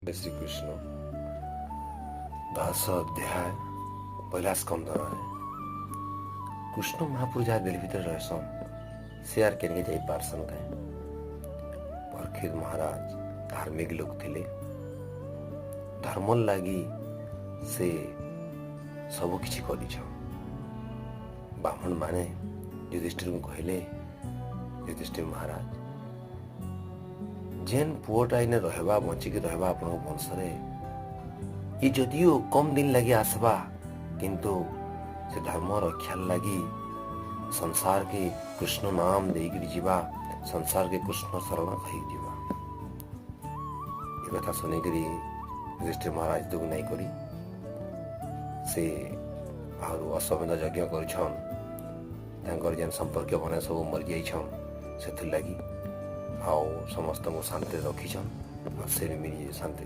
श्री कृष्ण 10 अध्याय पहला स्कंद कृष्ण महापुर जहाँ दिल भीतर रहसन से यार के जाई पारसन के परीक्षित महाराज धार्मिक लोग थिले धर्म लगी से सब किछि करिछन ब्राह्मण माने युधिष्ठिर को कहले युधिष्ठिर महाराज जेन पुओटा इने रहबा बचिकी रहबा अपन वंशरे ये जदियो कम दिन लगे आसबा किंतु से धर्म रक्षा लगी संसार के कृष्ण नाम देकर जीवा संसार के कृष्ण शरण कही जीवा ये कथा सुनिकरी युधिष्ठिर महाराज दुख नहीं करी से और अश्वमेध यज्ञ कर जेन संपर्क बने सब मरी जाइछन से लगी आओ समस्त को शांति रखीछन और से मिली शांति